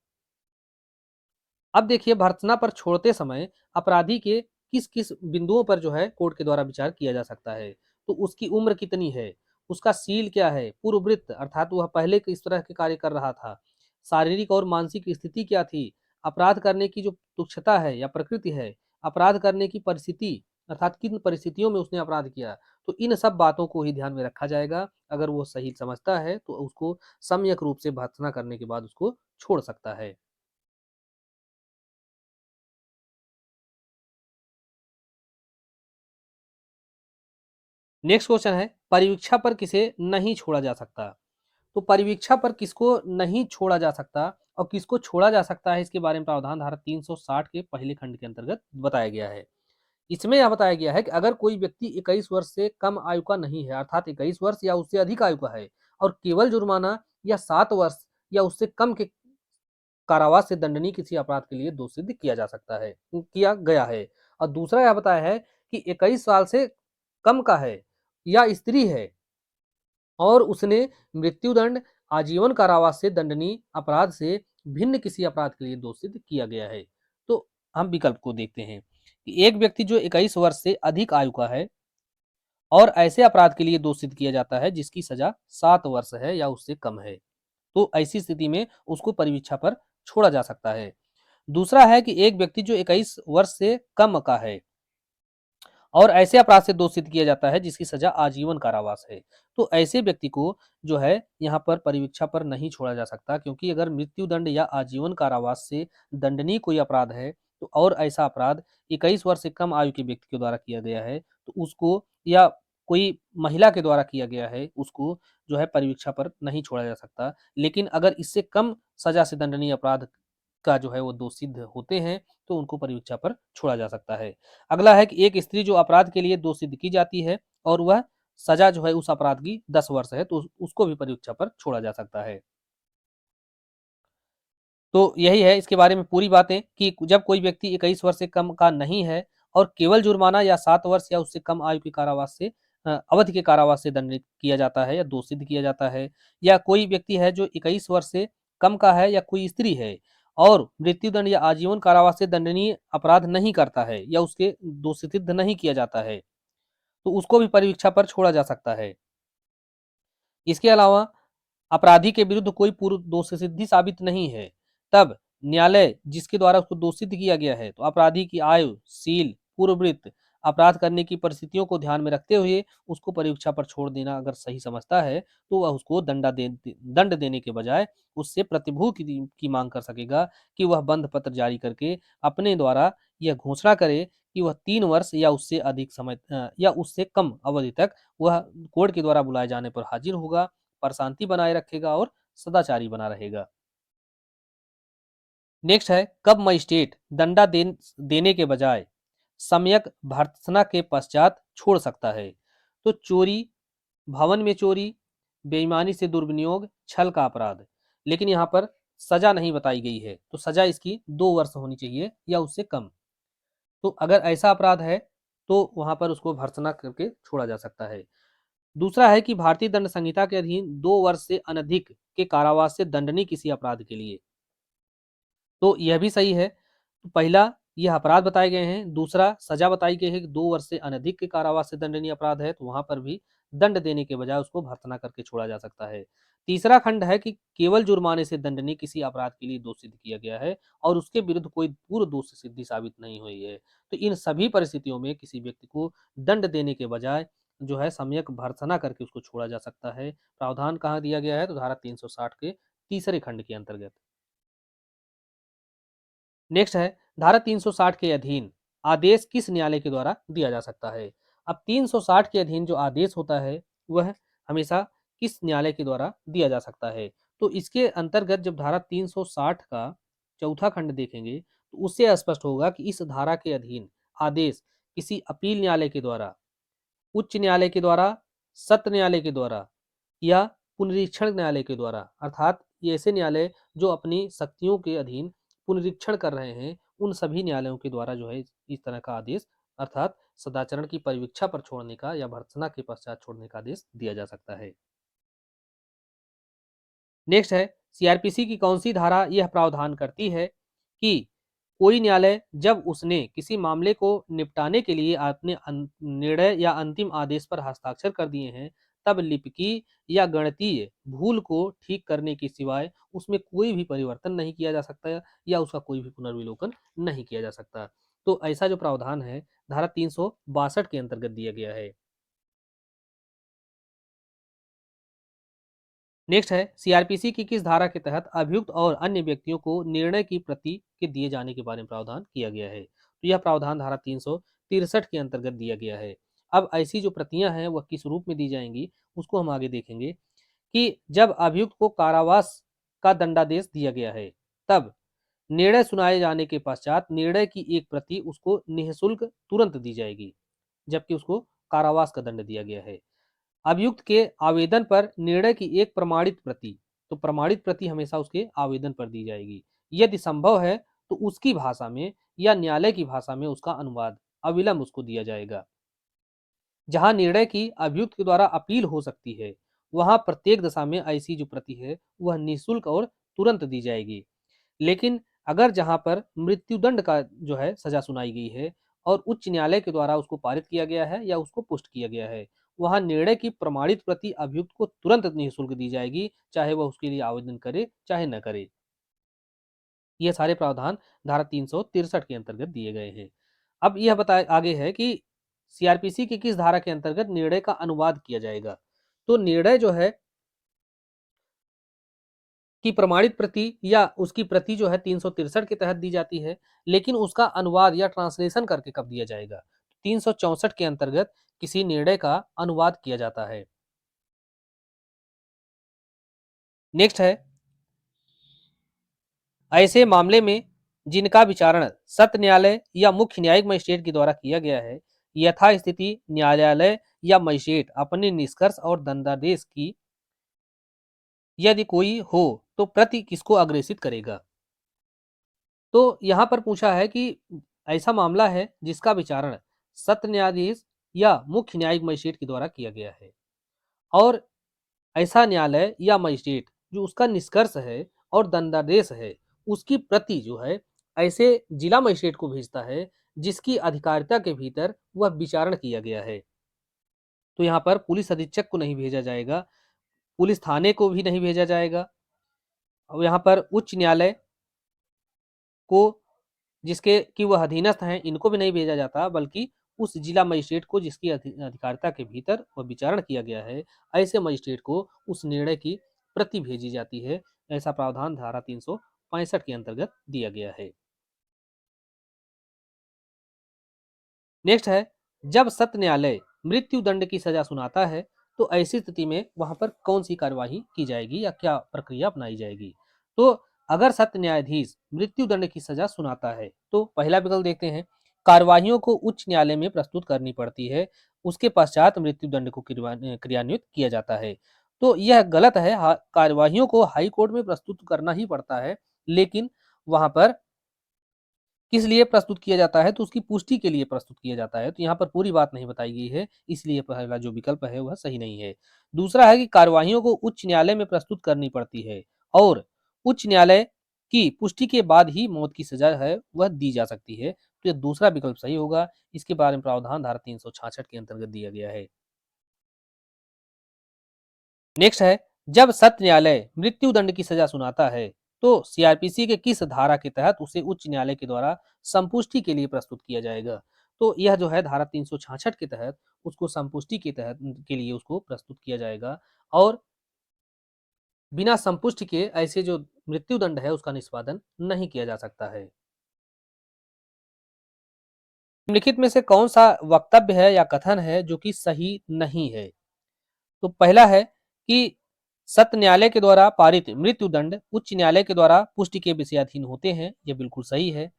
अब देखिए, भर्त्सना पर छोड़ते समय अपराधी के किस किस बिंदुओं पर जो है कोर्ट के द्वारा विचार किया जा सकता है। तो उसकी उम्र कितनी है, उसका सील क्या है, पूर्ववृत्त अर्थात वह पहले किस तरह के कार्य कर रहा था, शारीरिक और मानसिक स्थिति क्या थी, अपराध करने की जो तुच्छता है या प्रकृति है, अपराध करने की परिस्थिति अर्थात किन परिस्थितियों में उसने अपराध किया। तो इन सब बातों को ही ध्यान में रखा जाएगा। अगर वो सही समझता है तो उसको सम्यक रूप से भर्त्सना करने के बाद उसको छोड़ सकता है। नेक्स्ट क्वेश्चन है, परिवीक्षा पर किसे नहीं छोड़ा जा सकता। तो परिवीक्षा पर किसको नहीं छोड़ा जा सकता और किसको छोड़ा जा सकता है, इसके बारे में प्रावधान धारा 360 के पहले खंड के अंतर्गत बताया गया है। इसमें यह बताया गया है कि अगर कोई व्यक्ति 21 वर्ष से कम आयु का नहीं है अर्थात 21 वर्ष या उससे अधिक आयु का है और केवल जुर्माना या 7 वर्ष या उससे कम के कारावास से दंडनीय किसी अपराध के लिए दोषी सिद्ध किया जा सकता है, किया गया है। और दूसरा यह बताया है कि 21 साल से कम का है या स्त्री है और उसने मृत्युदंड, आजीवन कारावास से दंडनीय अपराध से भिन्न किसी अपराध के लिए दोषी सिद्ध किया गया है। तो हम विकल्प को देखते हैं कि एक व्यक्ति जो 21 वर्ष से अधिक आयु का है और ऐसे अपराध के लिए दोषित किया जाता है जिसकी सजा 7 वर्ष है या उससे कम है, तो ऐसी स्थिति में उसको परिवीक्षा पर छोड़ा जा सकता है। दूसरा है कि एक व्यक्ति जो 21 वर्ष से कम का है और ऐसे अपराध से दोषित किया जाता है जिसकी सजा आजीवन कारावास है, तो ऐसे व्यक्ति को जो है यहाँ पर परिवीक्षा पर नहीं छोड़ा जा सकता, क्योंकि अगर मृत्युदंड या आजीवन कारावास से दंडनीय कोई अपराध है तो और ऐसा अपराध 21 वर्ष से कम आयु के व्यक्ति के द्वारा किया गया है तो उसको, या कोई महिला के द्वारा किया गया है उसको जो है परिवीक्षा पर नहीं छोड़ा जा सकता। लेकिन अगर इससे कम सजा से दंडनीय अपराध का जो है वो दोषित होते हैं तो उनको परिवीक्षा पर छोड़ा जा सकता है। अगला है कि एक स्त्री जो अपराध के लिए दोषित की जाती है और वह सजा जो है उस अपराध की 10 वर्ष है तो उसको भी परिवीक्षा पर छोड़ा जा सकता है। तो यही है इसके बारे में पूरी बातें कि जब कोई व्यक्ति 21 वर्ष से कम का नहीं है और केवल जुर्माना या 7 वर्ष या उससे कम आयु के कारावास से अवधि के कारावास से दंडित किया जाता है या दोषित किया जाता है, या कोई व्यक्ति है जो 21 वर्ष से कम का है या कोई स्त्री है और मृत्युदंड या आजीवन कारावास से दंडनीय अपराध नहीं करता है या उसके दोषित नहीं किया जाता है, तो उसको भी परिवीक्षा पर छोड़ा जा सकता है। इसके अलावा अपराधी के विरुद्ध कोई पूर्व दोष सिद्धि साबित नहीं है, तब न्यायालय जिसके द्वारा उसको दोषित किया गया है तो अपराधी की आयु, सील, पूर्ववृत्त, अपराध करने की परिस्थितियों को ध्यान में रखते हुए उसको परीक्षा पर छोड़ देना अगर सही समझता है तो वह उसको दंड देने के बजाय उससे प्रतिभूति की मांग कर सकेगा कि वह बंध पत्र जारी करके अपने द्वारा यह घोषणा करे कि वह 3 वर्ष या उससे अधिक समय या उससे कम अवधि तक वह कोर्ट के द्वारा बुलाए जाने पर हाजिर होगा, पर शांति बनाए रखेगा और सदाचारी बना रहेगा। नेक्स्ट है, कब मजिस्ट्रेट देने के बजाय सम्यक भर्त्सना के पश्चात छोड़ सकता है। तो चोरी, भवन में चोरी, बेईमानी से दुर्विनियोग, छल का अपराध, लेकिन यहाँ पर सजा नहीं बताई गई है तो सजा इसकी 2 वर्ष होनी चाहिए या उससे कम। तो अगर ऐसा अपराध है तो वहां पर उसको भर्त्सना करके छोड़ा जा सकता है। दूसरा है कि भारतीय दंड संहिता के अधीन 2 वर्ष से अनधिक के कारावास से दंडनीय किसी अपराध के लिए, तो यह भी सही है। तो पहला यह अपराध बताए गए हैं, दूसरा सजा बताई गई है कि 2 वर्ष से अनधिक के कारावास से दंडनीय अपराध है तो वहां पर भी दंड देने के बजाय उसको भर्त्सना करके छोड़ा जा सकता है। तीसरा खंड है कि केवल जुर्माने से दंडनीय किसी अपराध के लिए दोषित किया गया है और उसके विरुद्ध कोई पूर्व दोष सिद्धि साबित नहीं हुई है, तो इन सभी परिस्थितियों में किसी व्यक्ति को दंड देने के बजाय जो है सम्यक भर्त्सना करके उसको छोड़ा जा सकता है। प्रावधान कहाँ दिया गया है, तो धारा 360 के तीसरे खंड के अंतर्गत। नेक्स्ट है, धारा 360 के अधीन आदेश किस न्यायालय के द्वारा दिया जा सकता है। अब 360 के अधीन जो आदेश होता है वह हमेशा किस न्यायालय के द्वारा दिया जा सकता है। तो इसके अंतर्गत जब धारा 360 का चौथा खंड देखेंगे तो उससे स्पष्ट होगा कि इस धारा के अधीन आदेश किसी अपील न्यायालय के द्वारा, उच्च न्यायालय के द्वारा, सत्र न्यायालय के द्वारा या पुनरीक्षण न्यायालय के द्वारा, अर्थात ये ऐसे न्यायालय जो अपनी शक्तियों के अधीन पुनरीक्षण कर रहे हैं, उन सभी न्यायालयों के द्वारा जो है इस तरह का आदेश, अर्थात सदाचरण की परिवीक्षा पर छोड़ने का या भर्त्सना के पश्चात छोड़ने का आदेश दिया जा सकता है। नेक्स्ट है, सीआरपीसी की कौन सी धारा यह प्रावधान करती है कि कोई न्यायालय जब उसने किसी मामले को निपटाने के लिए अपने निर्णय या अंतिम आदेश पर हस्ताक्षर कर दिए हैं, तब लिपिकीय या गणितीय भूल को ठीक करने के सिवाय उसमें कोई भी परिवर्तन नहीं किया जा सकता या उसका कोई भी पुनर्विलोकन नहीं किया जा सकता। तो ऐसा जो प्रावधान है धारा 362 के अंतर्गत दिया गया है। नेक्स्ट है, सीआरपीसी की किस धारा के तहत अभियुक्त और अन्य व्यक्तियों को निर्णय की प्रति के दिए जाने के बारे में प्रावधान किया गया है? तो यह प्रावधान धारा 363 के अंतर्गत दिया गया है। अब ऐसी जो प्रतियां हैं वह किस रूप में दी जाएंगी उसको हम आगे देखेंगे कि जब अभियुक्त को कारावास का दंडादेश दिया गया है, तब निर्णय सुनाए जाने के पश्चात निर्णय की एक प्रति उसको निःशुल्क तुरंत दी जाएगी, जबकि उसको कारावास का दंड दिया गया है। अभियुक्त के आवेदन पर निर्णय की एक प्रमाणित प्रति, तो प्रमाणित प्रति हमेशा उसके आवेदन पर दी जाएगी। यदि संभव है तो उसकी भाषा में या न्यायालय की भाषा में उसका अनुवाद अविलंब उसको दिया जाएगा। जहां निर्णय की अभियुक्त के द्वारा अपील हो सकती है, वहां प्रत्येक दशा में ऐसी जो प्रति है वह निःशुल्क और तुरंत दी जाएगी। लेकिन अगर जहां पर मृत्युदंड का जो है सजा सुनाई गई है और उच्च न्यायालय के द्वारा उसको पारित किया गया है या उसको पुष्ट किया गया है, वहां निर्णय की प्रमाणित प्रति अभियुक्त को तुरंत निःशुल्क दी जाएगी, चाहे वह उसके लिए आवेदन करे चाहे न करे। ये सारे प्रावधान धारा 363 के अंतर्गत दिए गए हैं। अब यह बताया आगे है कि सीआरपीसी की किस धारा के अंतर्गत निर्णय का अनुवाद किया जाएगा। तो निर्णय जो है की प्रमाणित प्रति या उसकी प्रति जो है 363 के तहत दी जाती है, लेकिन उसका अनुवाद या ट्रांसलेशन करके कब दिया जाएगा? 364 के अंतर्गत किसी निर्णय का अनुवाद किया जाता है। नेक्स्ट है, ऐसे मामले में जिनका विचारण सत्र न्यायालय या मुख्य न्यायिक मजिस्ट्रेट के द्वारा किया गया है, यथास्थिति न्यायालय या मजिस्ट्रेट अपने निष्कर्ष और दंडादेश की यदि कोई हो तो प्रति किसको अग्रेसित करेगा? तो यहाँ पर पूछा है कि ऐसा मामला है जिसका विचारण सत्र न्यायाधीश या मुख्य न्यायिक मजिस्ट्रेट के द्वारा किया गया है और ऐसा न्यायालय या मजिस्ट्रेट जो उसका निष्कर्ष है और दंडादेश है उसकी प्रति जो है ऐसे जिला मजिस्ट्रेट को भेजता है जिसकी अधिकारिता के भीतर वह विचारण किया गया है। तो यहाँ पर पुलिस अधीक्षक को नहीं भेजा जाएगा, पुलिस थाने को भी नहीं भेजा जाएगा और यहाँ पर उच्च न्यायालय को जिसके कि वह अधीनस्थ हैं इनको भी नहीं भेजा जाता, बल्कि उस जिला मजिस्ट्रेट को जिसकी अधिकारिता के भीतर वह विचारण किया गया है, ऐसे मजिस्ट्रेट को उस निर्णय की प्रति भेजी जाती है। ऐसा प्रावधान धारा 365 के अंतर्गत दिया गया है। नेक्स्ट है, जब सत्र न्यायालय मृत्यु दंड की सजा सुनाता है तो ऐसी स्थिति में वहां पर कौन सी कार्यवाही की जाएगी या क्या प्रक्रिया अपनाई जाएगी? तो अगर सत्र न्यायाधीश मृत्यु दंड की सजा सुनाता है तो पहला विकल्प देखते हैं, कार्यवाहियों को उच्च न्यायालय में प्रस्तुत करनी पड़ती है, उसके पश्चात मृत्यु दंड को क्रियान्वित किया जाता है। तो यह गलत है, कार्यवाहियों को हाई कोर्ट में प्रस्तुत करना ही पड़ता है, लेकिन वहां पर किस लिए प्रस्तुत किया जाता है? तो उसकी पुष्टि के लिए प्रस्तुत किया जाता है। तो यहाँ पर पूरी बात नहीं बताई गई है, इसलिए पहला जो विकल्प है वह सही नहीं है। दूसरा है कि कार्यवाहियों को उच्च न्यायालय में प्रस्तुत करनी पड़ती है और उच्च न्यायालय की पुष्टि के बाद ही मौत की सजा है वह दी जा सकती है। तो यह दूसरा विकल्प सही होगा। इसके बारे में प्रावधान धारा 366 के अंतर्गत दिया गया है। नेक्स्ट है, जब सत्र न्यायालय मृत्यु दंड की सजा सुनाता है तो सीआरपीसी के किस धारा के तहत उसे उच्च न्यायालय के द्वारा संपुष्टि के लिए प्रस्तुत किया जाएगा? तो यह जो है धारा 366 के तहत उसको संपुष्टि के तहत के लिए उसको प्रस्तुत किया जाएगा और बिना संपुष्टि के ऐसे जो मृत्यु दंड है उसका निष्पादन नहीं किया जा सकता है। निम्नलिखित में से कौन सा वक्तव्य है या कथन है जो कि सही नहीं है? तो पहला है कि सत्र न्यायालय के द्वारा पारित मृत्युदंड उच्च न्यायालय के द्वारा पुष्टि के विषयाधीन होते हैं, ये बिल्कुल सही है।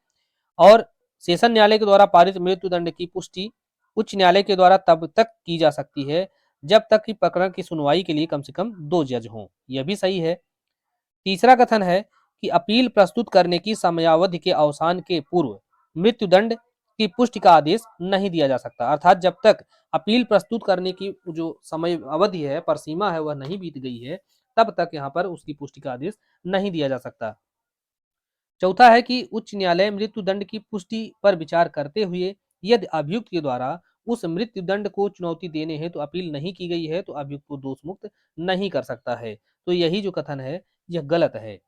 और सेशन न्यायालय के द्वारा पारित मृत्युदंड की पुष्टि उच्च न्यायालय के द्वारा तब तक की जा सकती है जब तक कि प्रकरण की सुनवाई के लिए कम से कम 2 जज हों, यह भी सही है। तीसरा कथन है कि अपील प्रस्तुत करने की समयावधि के अवसान के पूर्व मृत्युदंड की पुष्टि का आदेश नहीं दिया जा सकता, अर्थात जब तक अपील प्रस्तुत करने की जो समय अवधि है, पर सीमा है, वह नहीं बीत गई है, तब तक यहाँ पर उसकी पुष्टि का आदेश नहीं दिया जा सकता। चौथा है कि उच्च न्यायालय मृत्युदंड की पुष्टि पर विचार करते हुए यदि अभियुक्त के द्वारा उस मृत्युदंड को चुनौती देने हेतु अपील नहीं की गई है तो अभियुक्त को दोष मुक्त नहीं कर सकता है। तो यही जो कथन है यह गलत है।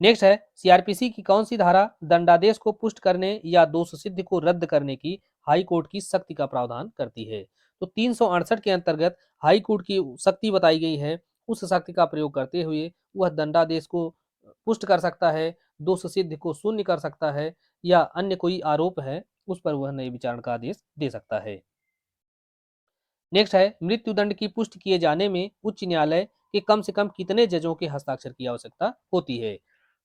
नेक्स्ट है, सीआरपीसी की कौन सी धारा दंडादेश को पुष्ट करने या दोष सिद्ध को रद्द करने की हाई कोर्ट की सख्ती का प्रावधान करती है। तो 368 के अंतर्गत हाई कोर्ट की सख्ती बताई गई है, उस शक्ति का प्रयोग करते हुए वह दंडादेश को पुष्ट कर सकता है, दोष सिद्ध को शून्य कर सकता है, या अन्य कोई आरोप है उस पर वह नए विचारण का आदेश दे सकता है। नेक्स्ट है, मृत्युदंड की पुष्टि किए जाने में उच्च न्यायालय के कम से कम कितने जजों के हस्ताक्षर की आवश्यकता होती है।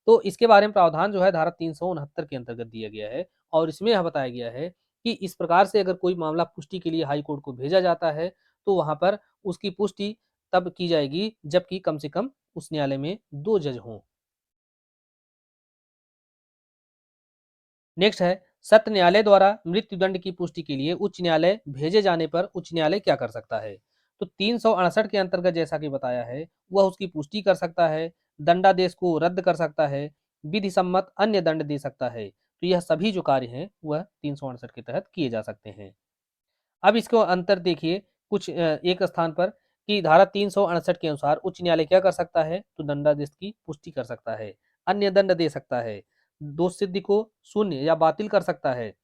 तो इसके बारे में प्रावधान जो है धारा 369 के अंतर्गत दिया गया है, और इसमें यह बताया गया है कि इस प्रकार से अगर कोई मामला पुष्टि के लिए हाई कोर्ट को भेजा जाता है तो वहां पर उसकी पुष्टि तब की जाएगी जबकि कम से कम उस न्यायालय में 2 जज हों। नेक्स्ट है, सत्र न्यायालय द्वारा मृत्युदंड की पुष्टि के लिए उच्च न्यायालय भेजे जाने पर उच्च न्यायालय क्या कर सकता है। तो 368 के अंतर्गत जैसा कि बताया है वह उसकी पुष्टि कर सकता है, दंडादेश को रद्द कर सकता है, विधि सम्मत अन्य दंड दे सकता है। तो यह सभी जो कार्य हैं वह 368 के तहत किए जा सकते हैं। अब इसको अंतर देखिए कुछ एक स्थान पर कि धारा 368 के अनुसार उच्च न्यायालय क्या कर सकता है, तो दंडादेश की पुष्टि कर सकता है, अन्य दंड दे सकता है, दोष सिद्धि को शून्य या बातिल कर सकता है,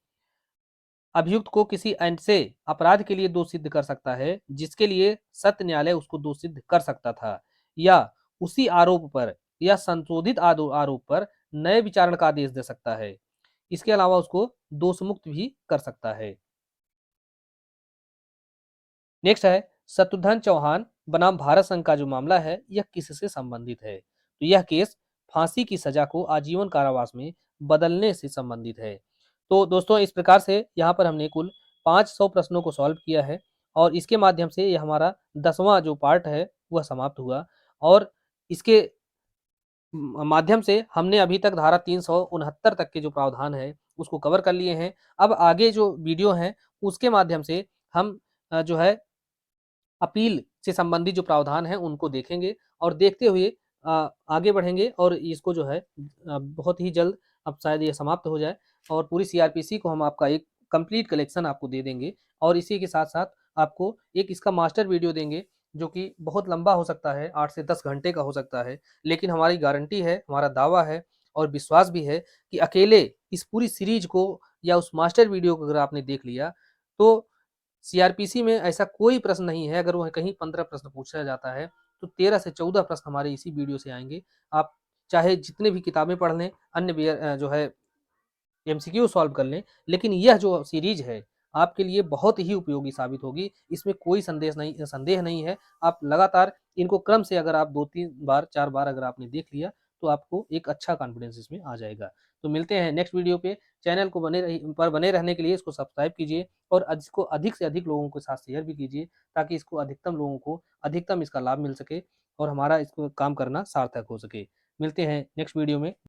अभियुक्त को किसी ऐसे अपराध के लिए दोष सिद्ध कर सकता है जिसके लिए सत्य न्यायालय उसको दोष सिद्ध कर सकता था, या उसी आरोप पर या संशोधित आरोप पर नए विचारण का आदेश दे सकता है। इसके अलावा उसको दोष मुक्त भी कर सकता है। नेक्स्ट है, शत्रुघ्न चौहान बनाम भारत संघ का जो मामला है यह किससे संबंधित है। तो यह केस फांसी की सजा को आजीवन कारावास में बदलने से संबंधित है। तो दोस्तों इस प्रकार से यहाँ पर हमने कुल 500 प्रश्नों को सॉल्व किया है, और इसके माध्यम से यह हमारा 10वां जो पार्ट है वह समाप्त हुआ। और इसके माध्यम से हमने अभी तक धारा 369 तक के जो प्रावधान है उसको कवर कर लिए हैं। अब आगे जो वीडियो है उसके माध्यम से हम जो है अपील से संबंधित जो प्रावधान है उनको देखेंगे, और देखते हुए आगे बढ़ेंगे, और इसको जो है बहुत ही जल्द अब शायद ये समाप्त हो जाए, और पूरी सीआरपीसी को हम आपका एक कंप्लीट कलेक्शन आपको दे देंगे। और इसी के साथ साथ आपको एक इसका मास्टर वीडियो देंगे जो कि बहुत लंबा हो सकता है, 8 से 10 घंटे का हो सकता है, लेकिन हमारी गारंटी है, हमारा दावा है और विश्वास भी है कि अकेले इस पूरी सीरीज को या उस मास्टर वीडियो को अगर आपने देख लिया तो सीआरपीसी में ऐसा कोई प्रश्न नहीं है, अगर वह कहीं 15 प्रश्न पूछा जाता है तो 13 से 14 प्रश्न हमारे इसी वीडियो से आएंगे। आप चाहे जितने भी किताबें पढ़ लें, अन्य जो है एमसीक्यू सॉल्व कर लें, लेकिन यह जो सीरीज है आपके लिए बहुत ही उपयोगी साबित होगी, इसमें कोई संदेह नहीं है। आप लगातार इनको क्रम से अगर आप 2-3 बार 4 बार अगर आपने देख लिया तो आपको एक अच्छा कॉन्फिडेंस इसमें आ जाएगा। तो मिलते हैं नेक्स्ट वीडियो पे। चैनल को बने रहने के लिए इसको सब्सक्राइब कीजिए, और इसको अधिक से अधिक लोगों के साथ शेयर भी कीजिए, ताकि इसको अधिकतम लोगों को अधिकतम इसका लाभ मिल सके और हमारा इसको काम करना सार्थक हो सके। मिलते हैं नेक्स्ट वीडियो में।